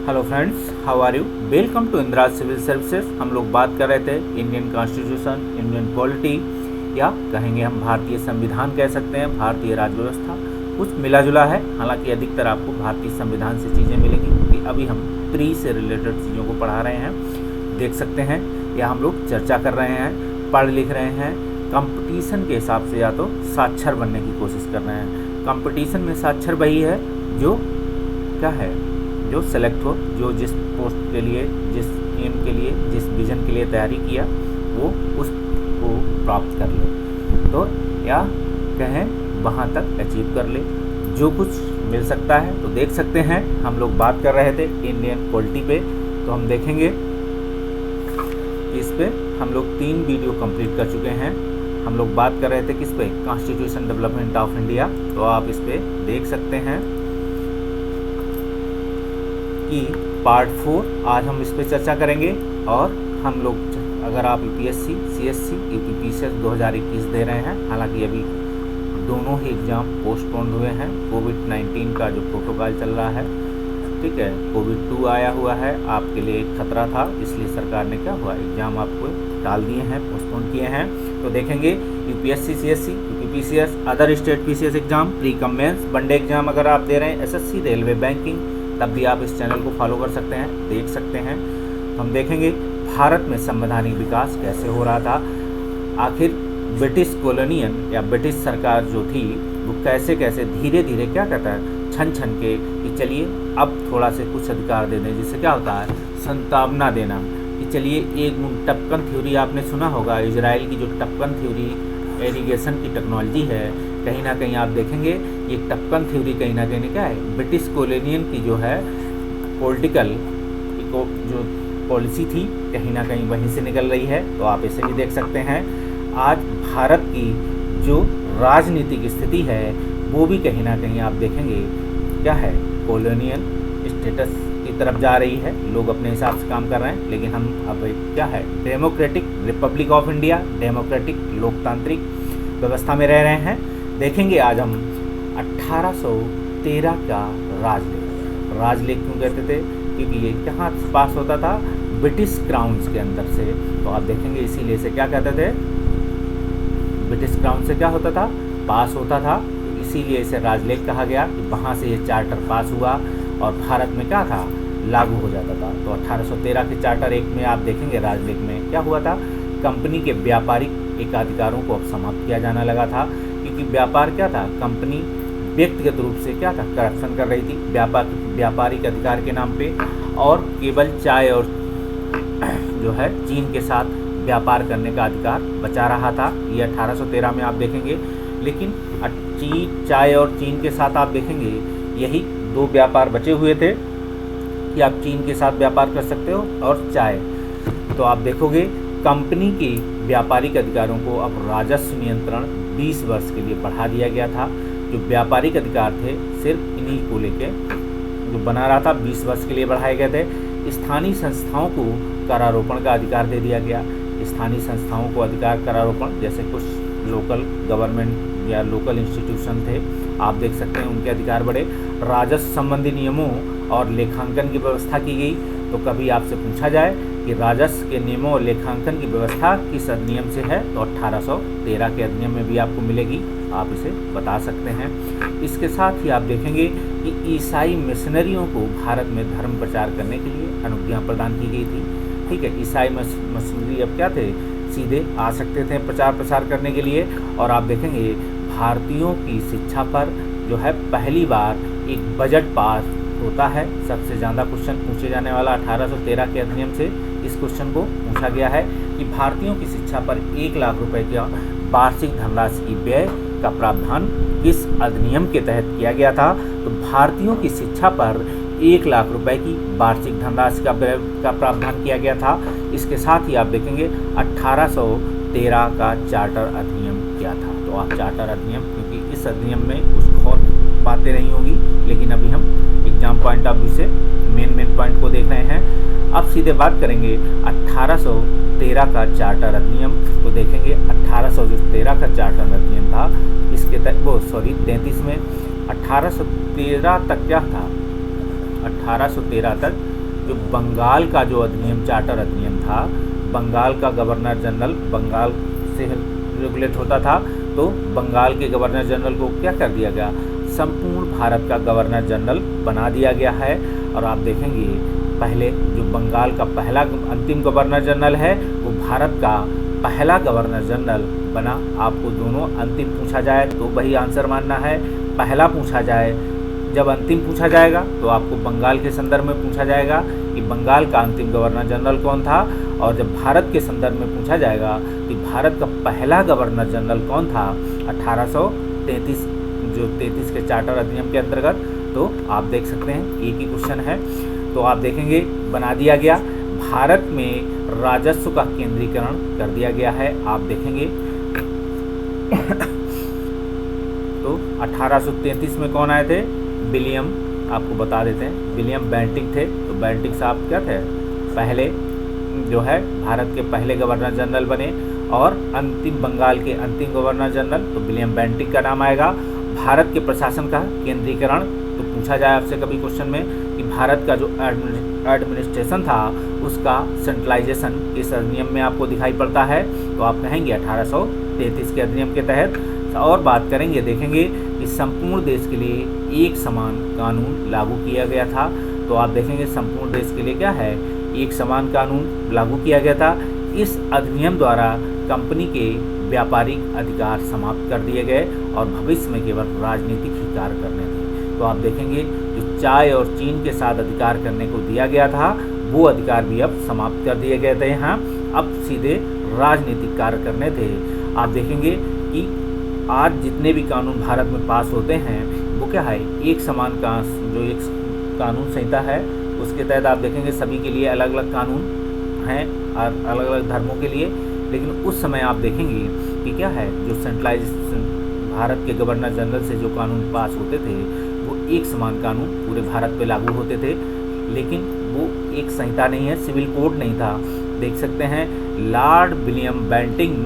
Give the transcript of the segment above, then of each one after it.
Hello friends, how are you. Welcome to Indira civil services. हम लोग बात कर रहे थे इंडियन कॉन्स्टिट्यूशन, इंडियन पॉलिटी, या कहेंगे हम भारतीय संविधान कह सकते हैं, भारतीय राज्य व्यवस्था। कुछ मिला जुला है, हालांकि अधिकतर आपको भारतीय संविधान से चीज़ें मिलेंगी, क्योंकि अभी हम प्री से रिलेटेड चीज़ों को पढ़ा रहे हैं। देख सकते हैं या हम लोग चर्चा कर रहे हैं, पढ़ लिख रहे हैं। कंपटीशन के हिसाब से या तो साक्षर बनने की कोशिश कर रहे हैं। कंपटीशन में साक्षर वही है जो क्या है, जो सेलेक्ट हो, जो जिस पोस्ट के लिए, जिस एम के लिए, जिस विजन के लिए तैयारी किया, वो उसको प्राप्त कर ले, तो या कहें वहाँ तक अचीव कर ले। जो कुछ मिल सकता है तो देख सकते हैं। हम लोग बात कर रहे थे इंडियन पॉलिटी पे, तो हम देखेंगे इस पे हम लोग 3 वीडियो कंप्लीट कर चुके हैं। हम लोग बात कर रहे थे किस पे, कॉन्स्टिट्यूशन डेवलपमेंट ऑफ इंडिया। तो आप इस पे देख सकते हैं कि पार्ट 4 आज हम इस पे चर्चा करेंगे। और हम लोग, अगर आप यूपीएससी, सीएससी, यूपीपीसीएस 2021 दे रहे हैं, हालांकि अभी दोनों ही एग्ज़ाम पोस्टपोन हुए हैं। कोविड-19 का जो प्रोटोकॉल चल रहा है, ठीक है, कोविड-2 आया हुआ है, आपके लिए एक खतरा था, इसलिए सरकार ने क्या हुआ, एग्ज़ाम आपको टाल दिए हैं, पोस्टपोन किए हैं। तो देखेंगे UPSC, CSC, UPPCS, other state PCS exam, pre cum mains, one day exam अगर आप दे रहे हैं, एसएससी, रेलवे, बैंकिंग, तब भी आप इस चैनल को फॉलो कर सकते हैं, देख सकते हैं। हम देखेंगे भारत में संवैधानिक विकास कैसे हो रहा था, आखिर ब्रिटिश कॉलोनियन या ब्रिटिश सरकार जो थी वो कैसे कैसे धीरे धीरे क्या कहता है, छन छन के कि चलिए अब थोड़ा से कुछ अधिकार दे दें, जिससे क्या होता है, संतावना देना कि चलिए एक टपकन थ्योरी आपने सुना होगा, इजराइल की जो टपकन थ्योरी, एरीगेशन की टेक्नोलॉजी है, कहीं ना कहीं आप देखेंगे ये टपकन थ्योरी कहीं ना कहीं क्या है, ब्रिटिश कॉलोनियन की जो है पॉलिटिकल जो पॉलिसी थी, कहीं ना कहीं वहीं से निकल रही है। तो आप इसे भी देख सकते हैं। आज भारत की जो राजनीतिक स्थिति है वो भी कहीं ना कहीं आप देखेंगे क्या है, कॉलोनियल स्टेटस की तरफ जा रही है। लोग अपने हिसाब से काम कर रहे हैं, लेकिन हम अब क्या है, democratic Republic of India, democratic लोकतांत्रिक व्यवस्था में रह रहे हैं। देखेंगे आज हम 1813 का राजलेख क्यों कहते थे, क्योंकि ये कहाँ पास होता था, ब्रिटिश क्राउन्स के अंदर से। तो आप देखेंगे इसीलिए से क्या कहते थे, ब्रिटिश क्राउन से क्या होता था, पास होता था, तो इसीलिए इसे राजलेख कहा गया कि वहाँ से ये चार्टर पास हुआ और भारत में क्या था, लागू हो जाता था। तो 1813 के चार्टर एक में आप देखेंगे राजलेख में क्या हुआ था, कंपनी के व्यापारिक एकाधिकारों को अब समाप्त किया जाने लगा था, क्योंकि व्यापार क्या था, कंपनी व्यक्तिगत रूप से क्या था, करप्शन कर रही थी व्यापारिक अधिकार के नाम पे, और केवल चाय और जो है चीन के साथ व्यापार करने का अधिकार बचा रहा था। ये 1813 में आप देखेंगे। लेकिन चाय और चीन के साथ आप देखेंगे यही 2 व्यापार बचे हुए थे कि आप चीन के साथ व्यापार कर सकते हो और चाय। तो आप देखोगे कंपनी के व्यापारिक अधिकारों को अब राजस्व नियंत्रण 20 वर्ष के लिए बढ़ा दिया गया था। जो व्यापारिक अधिकार थे सिर्फ इन्हीं को लेके जो बना रहा था, 20 वर्ष के लिए बढ़ाए गए थे। स्थानीय संस्थाओं को करारोपण का अधिकार दे दिया गया। स्थानीय संस्थाओं को अधिकार करारोपण, जैसे कुछ लोकल गवर्नमेंट या लोकल इंस्टीट्यूशन थे, आप देख सकते हैं उनके अधिकार बढ़े। राजस्व संबंधी नियमों और लेखांकन की व्यवस्था की गई। तो कभी आपसे पूछा जाए कि राजस्व के नियमों और लेखांकन की व्यवस्था किस अधिनियम से है, तो 1813 के अधिनियम में भी आपको मिलेगी, आप इसे बता सकते हैं। इसके साथ ही आप देखेंगे कि ईसाई मिशनरियों को भारत में धर्म प्रचार करने के लिए अनुज्ञा प्रदान की गई थी। ठीक है, ईसाई मिशनरी अब क्या थे, सीधे आ सकते थे प्रचार करने के लिए। और आप देखेंगे भारतीयों की शिक्षा पर जो है पहली बार एक बजट पास होता है। सबसे ज़्यादा क्वेश्चन पूछे जाने वाला 1813 के अधिनियम से इस क्वेश्चन को पूछा गया है कि भारतीयों की शिक्षा पर 1 लाख रुपए का वार्षिक धनराशि की व्यय का प्रावधान किस अधिनियम के तहत किया गया था। तो भारतीयों की शिक्षा पर 1 लाख रुपए की वार्षिक धनराशि का व्यय का प्रावधान किया गया था। इसके साथ ही आप देखेंगे 1813 का चार्टर अधिनियम क्या था। तो आप चार्टर अधिनियम, क्योंकि इस अधिनियम में कुछ और बातें रही होंगी, लेकिन अभी हम एग्जाम पॉइंट ऑफ व्यू से मेन पॉइंट को देख रहे हैं। अब सीधे बात करेंगे 1813 का चार्टर अधिनियम। तो देखेंगे 1813 का चार्टर अधिनियम था, इसके तहत 33 में 1813 तक क्या था, 1813 तक जो बंगाल का जो अधिनियम, चार्टर अधिनियम था, बंगाल का गवर्नर जनरल बंगाल से रेगुलेट होता था, तो बंगाल के गवर्नर जनरल को क्या कर दिया गया, संपूर्ण भारत का गवर्नर जनरल बना दिया गया है। और आप देखेंगे पहले जो बंगाल का पहला अंतिम गवर्नर जनरल है वो भारत का पहला गवर्नर जनरल बना। आपको दोनों अंतिम पूछा जाए तो वही आंसर मानना है, पहला पूछा जाए, जब अंतिम पूछा जाएगा तो आपको बंगाल के संदर्भ में पूछा जाएगा कि बंगाल का अंतिम गवर्नर जनरल कौन था, और जब भारत के संदर्भ में पूछा जाएगा कि भारत का पहला गवर्नर जनरल कौन था 1833 जो 33 के चार्टर अधिनियम के अंतर्गत। तो आप देख सकते हैं एक ही क्वेश्चन है। तो आप देखेंगे बना दिया गया, भारत में राजस्व का केंद्रीकरण कर दिया गया है। आप देखेंगे तो 1833 में कौन आए थे, विलियम, आपको बता देते हैं, विलियम बेंटिंक थे। तो बेंटिंक साहब क्या थे, पहले जो है भारत के पहले गवर्नर जनरल बने, और अंतिम बंगाल के अंतिम गवर्नर जनरल तो विलियम बेंटिंक का नाम आएगा। भारत के प्रशासन का केंद्रीकरण, तो पूछा जाए आपसे कभी क्वेश्चन में कि भारत का जो एडमिनिस्ट्रेशन था उसका सेंट्रलाइजेशन इस अधिनियम में आपको दिखाई पड़ता है, तो आप कहेंगे 1833 के अधिनियम के तहत। और बात करेंगे, देखेंगे कि संपूर्ण देश के लिए एक समान कानून लागू किया गया था। तो आप देखेंगे संपूर्ण देश के लिए क्या है, एक समान कानून लागू किया गया था। इस अधिनियम द्वारा कंपनी के व्यापारिक अधिकार समाप्त कर दिए गए और भविष्य में केवल राजनीतिक ही कार्य करने थे। तो आप देखेंगे जो चाय और चीन के साथ अधिकार करने को दिया गया था वो अधिकार भी अब समाप्त कर दिए गए थे। यहाँ अब सीधे राजनीतिक कार्य करने थे। आप देखेंगे कि आज जितने भी कानून भारत में पास होते हैं वो क्या है, एक समान का जो एक कानून संहिता है उसके तहत आप देखेंगे सभी के लिए अलग अलग कानून हैं और अलग अलग धर्मों के लिए। लेकिन उस समय आप देखेंगे कि क्या है, जो सेंट्रलाइजेशन भारत के गवर्नर जनरल से जो कानून पास होते थे वो एक समान कानून पूरे भारत पे लागू होते थे, लेकिन वो एक संहिता नहीं है, सिविल कोड नहीं था। देख सकते हैं लॉर्ड विलियम बेंटिंक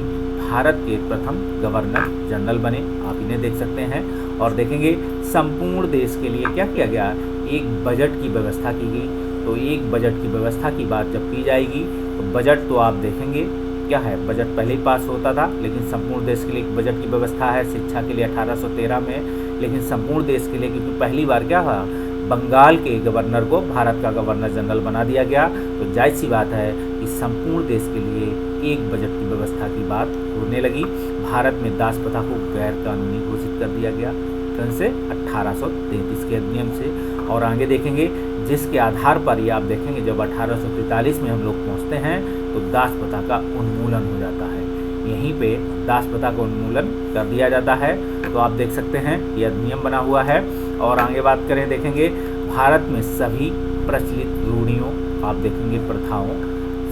भारत के प्रथम गवर्नर जनरल बने, आप इन्हें देख सकते हैं। और देखेंगे संपूर्ण देश के लिए क्या किया गया, एक बजट की व्यवस्था की गई। तो एक बजट की व्यवस्था की बात जब की जाएगी तो बजट तो आप देखेंगे क्या है, बजट पहले ही पास होता था, लेकिन संपूर्ण देश के लिए एक बजट की व्यवस्था है शिक्षा के लिए 1813 में। लेकिन संपूर्ण देश के लिए क्योंकि पहली बार क्या हुआ, बंगाल के गवर्नर को भारत का गवर्नर जनरल बना दिया गया, तो जायज़ सी बात है कि संपूर्ण देश के लिए एक बजट की व्यवस्था की बात होने लगी। भारत में दास प्रथा को गैर कानूनी घोषित कर दिया गया, कौन से 1833 के अधिनियम से। और आगे देखेंगे जिसके आधार पर ये आप देखेंगे जब 1843 में हम लोग पहुँचते हैं तो दास प्रथा का उन्मूलन हो जाता है। यहीं पे दास प्रथा का उन्मूलन कर दिया जाता है। तो आप देख सकते हैं ये अधिनियम बना हुआ है। और आगे बात करें, देखेंगे भारत में सभी प्रचलित रूढ़ियों, आप देखेंगे प्रथाओं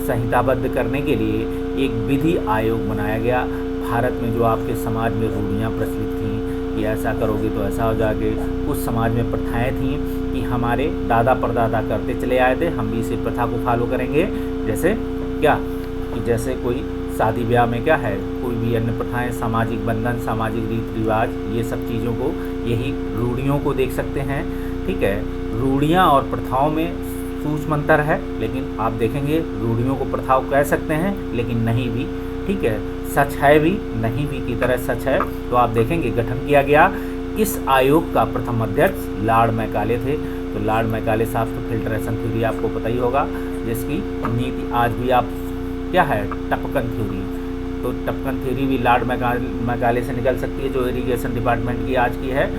संहिताबद्ध करने के लिए एक विधि आयोग बनाया गया। भारत में जो आपके समाज में रूढ़ियाँ प्रचलित थीं कि ऐसा करोगे तो ऐसा हो जाएगा, कुछ समाज में प्रथाएँ थीं कि हमारे दादा परदादा करते चले आए थे, हम भी इसी प्रथा को फॉलो करेंगे। जैसे क्या कि जैसे कोई शादी ब्याह में क्या है, कोई भी अन्य प्रथाएं, सामाजिक बंधन, सामाजिक रीति रिवाज, ये सब चीज़ों को, यही रूढ़ियों को देख सकते हैं। ठीक है, रूढ़ियाँ और प्रथाओं में सूक्ष्म अंतर है, लेकिन आप देखेंगे रूढ़ियों को प्रथाओं कह सकते हैं लेकिन नहीं भी, ठीक है, सच है भी नहीं भी की तरह सच है। तो आप देखेंगे गठन किया गया। इस आयोग का प्रथम अध्यक्ष लॉर्ड मैकाले थे। तो लॉर्ड मैकाले साहब तो फिल्ट्रेशन थ्योरी आपको पता ही होगा, जिसकी नीति आज भी आप क्या है, टपकन थ्योरी। तो टपकन थ्योरी भी लॉर्ड मैकाले से निकल सकती है, जो इरिगेशन डिपार्टमेंट की आज की है,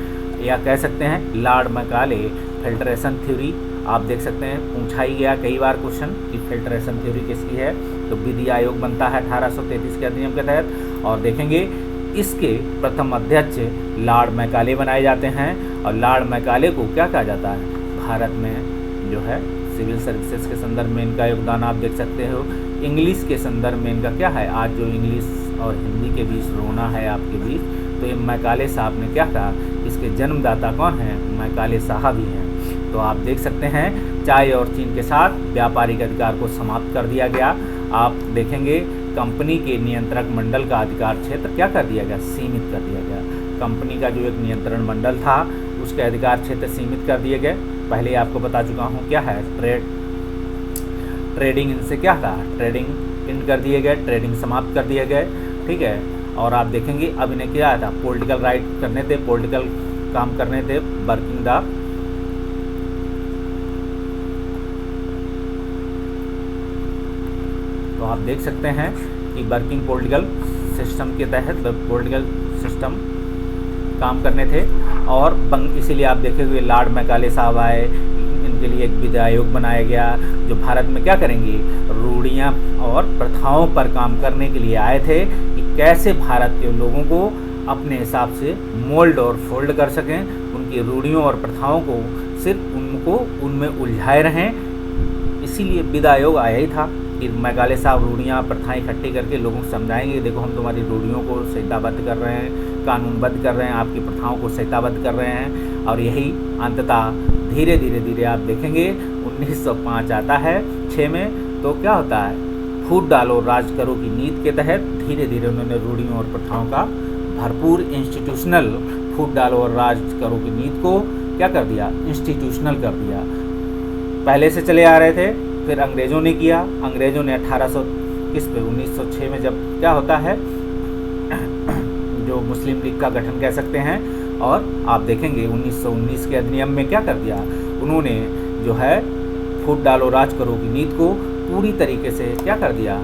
या कह सकते हैं लॉर्ड मैकाले फिल्ट्रेशन थ्योरी। आप देख सकते हैं पूछा ही गया कई बार क्वेश्चन कि फिल्ट्रेशन थ्योरी किसकी है। तो विधि आयोग बनता है 1833 के अधिनियम के तहत। और देखेंगे इसके प्रथम अध्यक्ष लॉर्ड मैकाले बनाए जाते हैं। और लॉर्ड मैकाले को क्या कहा जाता है, भारत में जो है सिविल सर्विसेज के संदर्भ में इनका योगदान आप देख सकते हो। इंग्लिश के संदर्भ में इनका क्या है, आज जो इंग्लिश और हिंदी के बीच रोना है आपके बीच, तो ये मैकाले साहब ने क्या कहा, इसके जन्मदाता कौन है, मैकाले साहब ही हैं। तो आप देख सकते हैं चाय और चीन के साथ व्यापारिक अधिकार को समाप्त कर दिया गया। आप देखेंगे कंपनी के नियंत्रक मंडल का अधिकार क्षेत्र क्या कर दिया गया, सीमित कर दिया गया। कंपनी का जो एक नियंत्रण मंडल था उसके अधिकार क्षेत्र सीमित कर दिए गए। पहले आपको बता चुका हूँ क्या है, ट्रेड ट्रेडिंग इनसे क्या था, ट्रेडिंग इंड कर दिए गए, ट्रेडिंग समाप्त कर दिए गए, ठीक है। और आप देखेंगे अब इन्हें क्या था, पॉलिटिकल राइट करने थे, पॉलिटिकल काम करने थे, वर्किंग द तो आप देख सकते हैं कि वर्किंग पॉलिटिकल सिस्टम के तहत पॉलिटिकल सिस्टम काम करने थे। और इसीलिए आप देखे हुए लॉर्ड मैकाले साहब आए, इनके लिए एक विधि आयोग बनाया गया जो भारत में क्या करेंगे, रूढ़ियाँ और प्रथाओं पर काम करने के लिए आए थे कि कैसे भारत के लोगों को अपने हिसाब से मोल्ड और फोल्ड कर सकें, उनकी रूढ़ियों और प्रथाओं को सिर्फ उनको उनमें उलझाए रहें। इसीलिए विधि आयोग आया ही था कि मैकाले साहब रूढ़ियाँ प्रथाएं इकट्ठी करके लोगों को समझाएंगे, देखो हम तुम्हारी रूढ़ियों को संहिताबद्ध कर रहे हैं, कानूनबद्ध कर रहे हैं, आपकी प्रथाओं को संहिताबद्ध कर रहे हैं। और यही अंततः धीरे धीरे आप देखेंगे 1905 आता है 6 में, तो क्या होता है, फूट डालो राज करो की नीति के तहत धीरे धीरे उन्होंने रूढ़ियों और प्रथाओं का भरपूर इंस्टीट्यूशनल, फूट डालो और राज करो की नीति को क्या कर दिया, इंस्टीट्यूशनल कर दिया। पहले से चले आ रहे थे, फिर अंग्रेज़ों ने किया, अंग्रेज़ों ने 1906 में जब क्या होता है जो मुस्लिम लीग का गठन कह सकते हैं, और आप देखेंगे 1919 के अधिनियम में क्या कर दिया उन्होंने, जो है फूट डालो राज करो की नीति को पूरी तरीके से क्या कर दिया,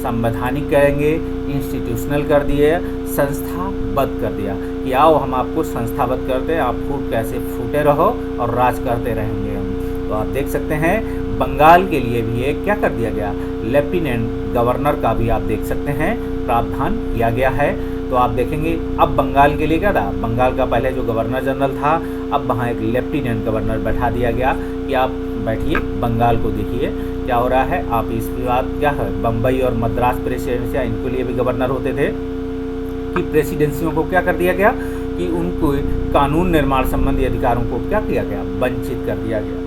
संवैधानिक कहेंगे, इंस्टीट्यूशनल कर दिए, संस्थाबद्ध कर दिया कि आओ हम आपको संस्थाबद्ध करते हैं, आप फूट कैसे फूटे रहो और राज करते रहेंगे हम। तो आप देख सकते हैं बंगाल के लिए भी एक क्या कर दिया गया, लेफ्टिनेंट गवर्नर का भी आप देख सकते हैं प्रावधान किया गया है। तो आप देखेंगे अब बंगाल के लिए क्या था, बंगाल का पहले जो गवर्नर जनरल था, अब वहाँ एक लेफ्टिनेंट गवर्नर बैठा दिया गया कि आप बैठिए, बंगाल को देखिए क्या हो रहा है। आप इस विवाद क्या है, बम्बई और मद्रास प्रेसिडेंसियाँ इनको लिए भी गवर्नर होते थे कि प्रेसिडेंसियों को क्या कर दिया गया कि उनको कानून निर्माण संबंधी अधिकारों को क्या किया गया, वंचित कर दिया गया।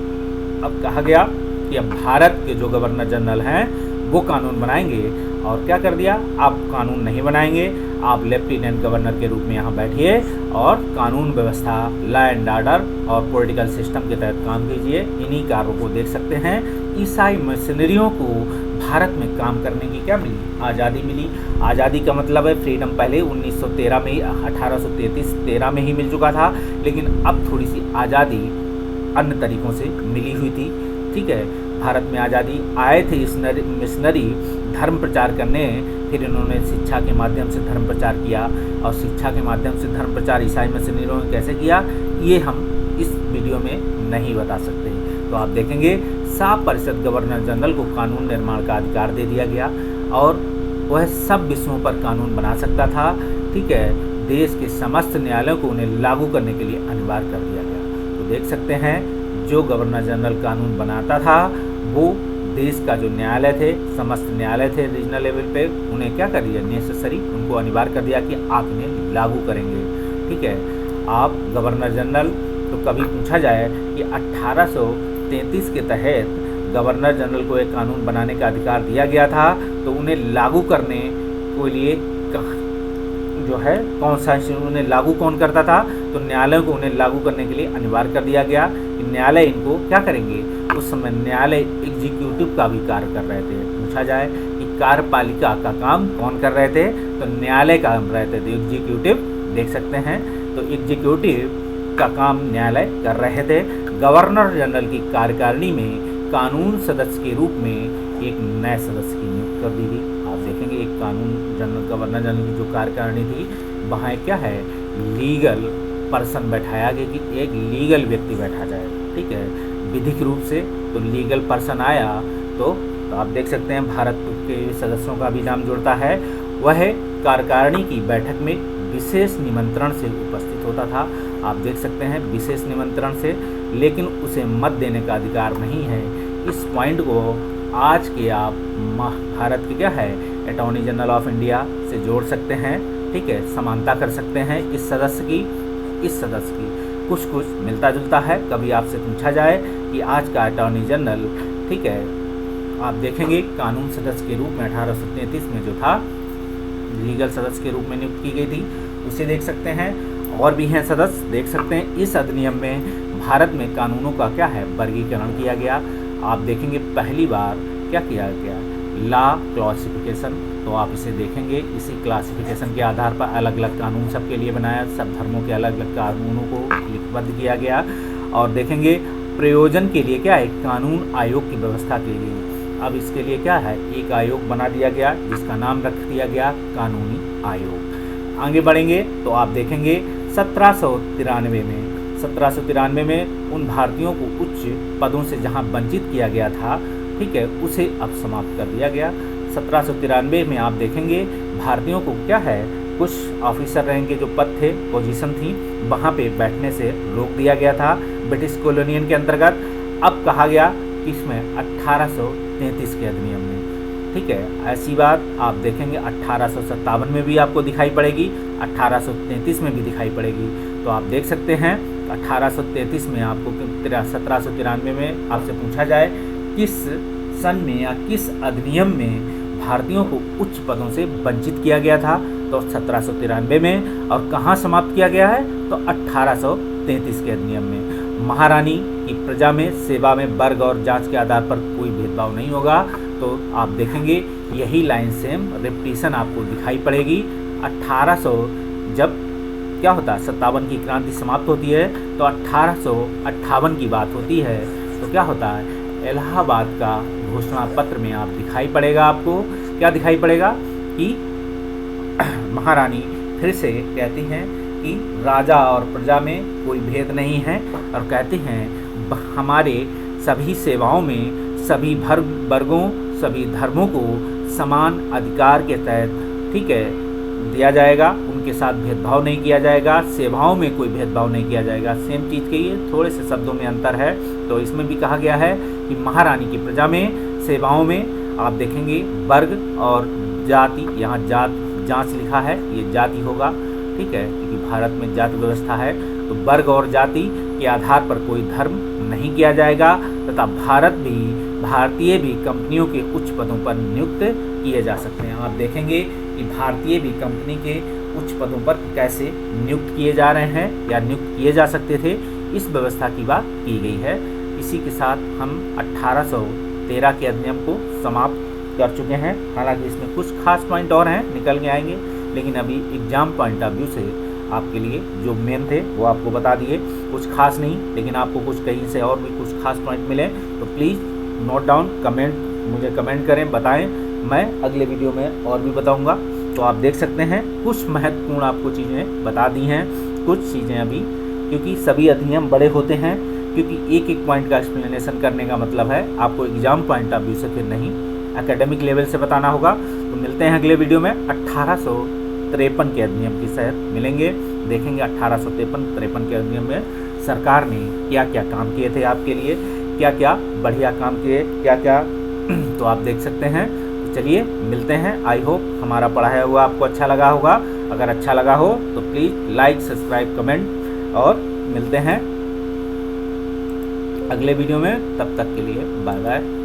अब कहा गया कि अब भारत के जो गवर्नर जनरल हैं वो कानून बनाएंगे, और क्या कर दिया, आप कानून नहीं बनाएंगे, आप लेफ्टिनेंट गवर्नर के रूप में यहाँ बैठिए और कानून व्यवस्था, लॉ एंड ऑर्डर और पॉलिटिकल सिस्टम के तहत काम कीजिए। इन्हीं कार्यों को देख सकते हैं। ईसाई मिशनरियों को भारत में काम करने की क्या मिली, आज़ादी मिली। आज़ादी का मतलब है फ्रीडम पहले 1913 में ही, 1833-13 में ही मिल चुका था, लेकिन अब थोड़ी सी आज़ादी अन्य तरीक़ों से मिली हुई थी, ठीक है। भारत में आज़ादी आए थे मिशनरी धर्म प्रचार करने, फिर इन्होंने शिक्षा के माध्यम से धर्म प्रचार किया, और शिक्षा के माध्यम से धर्म प्रचार ईसाई मिशनरियों ने कैसे किया ये हम इस वीडियो में नहीं बता सकते। तो आप देखेंगे 7% गवर्नर जनरल को कानून निर्माण का अधिकार दे दिया गया, और वह सब विषयों पर कानून बना सकता था, ठीक है। देश के समस्त न्यायालयों को उन्हें लागू करने के लिए अनिवार्य कर दिया गया। तो देख सकते हैं जो गवर्नर जनरल कानून बनाता था वो देश का जो न्यायालय थे, समस्त न्यायालय थे रीजनल लेवल पे, उन्हें क्या कर दिया, नेसेसरी, उनको अनिवार्य कर दिया कि आप इन्हें लागू करेंगे, ठीक है। आप गवर्नर जनरल, तो कभी पूछा जाए कि 1833 के तहत गवर्नर जनरल को एक कानून बनाने का अधिकार दिया गया था, तो उन्हें लागू करने के लिए जो है कौन सा उन्हें लागू कौन करता था, तो न्यायालय को उन्हें लागू करने के लिए अनिवार्य कर दिया गया कि न्यायालय इनको क्या करेंगे। उस समय न्यायालय एग्जीक्यूटिव का भी कार्य कर रहे थे। पूछा जाए कि कार्यपालिका का काम कौन कर रहे थे, तो न्यायालय का काम रहते थे, एग्जीक्यूटिव, देख सकते हैं। तो एग्जीक्यूटिव का काम न्यायालय कर रहे थे। गवर्नर जनरल की कार्यकारिणी में कानून सदस्य के रूप में एक नए सदस्य की नियुक्ति कर दी गई। आप देखेंगे एक कानून जनरल, गवर्नर जनरल की जो कार्यकारिणी थी, वहाँ क्या है, लीगल पर्सन बैठाया गया कि एक लीगल व्यक्ति बैठा जाए, ठीक है, विधिक रूप से। तो लीगल पर्सन आया तो आप देख सकते हैं भारत के सदस्यों का भी नाम जुड़ता है। वह कार्यकारिणी की बैठक में विशेष निमंत्रण से उपस्थित होता था। आप देख सकते हैं विशेष निमंत्रण से, लेकिन उसे मत देने का अधिकार नहीं है। इस पॉइंट को आज के आप भारत के क्या है, अटॉर्नी जनरल ऑफ इंडिया से जोड़ सकते हैं, ठीक है, समानता कर सकते हैं इस सदस्य की, इस सदस्य की कुछ कुछ मिलता जुलता है। कभी आपसे पूछा जाए कि आज का अटॉर्नी जनरल, ठीक है, आप देखेंगे कानून सदस्य के रूप में 1833 में जो था, लीगल सदस्य के रूप में नियुक्त की गई थी, उसे देख सकते हैं। और भी हैं सदस्य, देख सकते हैं। इस अधिनियम में भारत में कानूनों का क्या है, वर्गीकरण किया गया। आप देखेंगे पहली बार क्या किया गया, लॉ क्लासिफिकेशन। तो आप इसे देखेंगे, इसी क्लासिफिकेशन के आधार पर अलग अलग कानून सबके लिए बनाया, सब धर्मों के अलग अलग कानूनों को लिपिबद्ध किया गया। और देखेंगे प्रयोजन के लिए क्या है, कानून आयोग की व्यवस्था के लिए। अब इसके लिए क्या है, एक आयोग बना दिया गया जिसका नाम रख दिया गया कानूनी आयोग। आगे बढ़ेंगे तो आप देखेंगे 1793 में उन भारतीयों को उच्च पदों से जहां वंचित किया गया था, ठीक है, उसे अब समाप्त कर दिया गया। 1793 में आप देखेंगे भारतीयों को क्या है, कुछ ऑफिसर रहेंगे जो पद थे, पोजीशन थी, वहाँ पे बैठने से रोक दिया गया था ब्रिटिश कॉलोनियन के अंतर्गत। अब कहा गया कि इसमें 1833 के अधिनियम में, ठीक है, ऐसी बात आप देखेंगे 1857 में भी आपको दिखाई पड़ेगी, 1833 में भी दिखाई पड़ेगी। तो आप देख सकते हैं 1833 में आपको 1793 में आपसे पूछा जाए किस सन में या किस अधिनियम में भारतीयों को उच्च पदों से वंचित किया गया था, तो 1793 में। और कहाँ समाप्त किया गया है, तो 1833 के अधिनियम में। महारानी की प्रजा में सेवा में वर्ग और जांच के आधार पर कोई भेदभाव नहीं होगा। तो आप देखेंगे यही लाइन सेम रिपीटिशन आपको दिखाई पड़ेगी। 1800 जब क्या होता है, 57 की क्रांति समाप्त होती है तो 1858 की बात होती है, तो क्या होता है, इलाहाबाद का घोषणा पत्र में आप दिखाई पड़ेगा, आपको क्या दिखाई पड़ेगा कि महारानी फिर से कहती हैं कि राजा और प्रजा में कोई भेद नहीं है, और कहते हैं हमारे सभी सेवाओं में सभी वर्गों सभी धर्मों को समान अधिकार के तहत, ठीक है, दिया जाएगा, उनके साथ भेदभाव नहीं किया जाएगा, सेवाओं में कोई भेदभाव नहीं किया जाएगा। सेम चीज़ के ये थोड़े से शब्दों में अंतर है। तो इसमें भी कहा गया है कि महारानी की प्रजा में सेवाओं में आप देखेंगे वर्ग और जाति, यहाँ जांच लिखा है, ये जाति होगा, ठीक है, क्योंकि भारत में जाति व्यवस्था है। तो वर्ग और जाति के आधार पर कोई धर्म नहीं किया जाएगा, तथा भारतीय भी कंपनियों के उच्च पदों पर नियुक्त किए जा सकते हैं। आप देखेंगे कि भारतीय भी कंपनी के उच्च पदों पर कैसे नियुक्त किए जा रहे हैं या नियुक्त किए जा सकते थे, इस व्यवस्था की बात की गई है। इसी के साथ हम 1813 के अधिनियम को समाप्त कर चुके हैं। हालांकि इसमें कुछ खास पॉइंट और हैं, निकल के आएंगे, लेकिन अभी एग्जाम पॉइंट ऑफ व्यू से आपके लिए जो मेन थे वो आपको बता दिए, कुछ खास नहीं, लेकिन आपको कुछ कहीं से और भी कुछ खास पॉइंट मिले तो प्लीज़ नोट डाउन, मुझे कमेंट करें, बताएं, मैं अगले वीडियो में और भी बताऊंगा। तो आप देख सकते हैं कुछ महत्वपूर्ण आपको चीज़ें बता दी हैं, कुछ चीज़ें अभी, क्योंकि सभी अधिनियम बड़े होते हैं, क्योंकि एक एक पॉइंट का एक्सप्लेनेशन करने का मतलब है आपको एग्जाम पॉइंट ऑफ व्यू से फिर नहीं एकेडमिक लेवल से बताना होगा। तो मिलते हैं अगले वीडियो में 1853 के अधिनियम की सहित मिलेंगे, देखेंगे 1853 के अधिनियम में सरकार ने क्या क्या काम किए थे आपके लिए, क्या क्या बढ़िया काम किए, क्या क्या तो आप देख सकते हैं। तो चलिए मिलते हैं। आई होप हमारा पढ़ाया हुआ आपको अच्छा लगा होगा। अगर अच्छा लगा हो तो प्लीज़ लाइक, सब्सक्राइब, कमेंट, और मिलते हैं अगले वीडियो में। तब तक के लिए बाय बाय।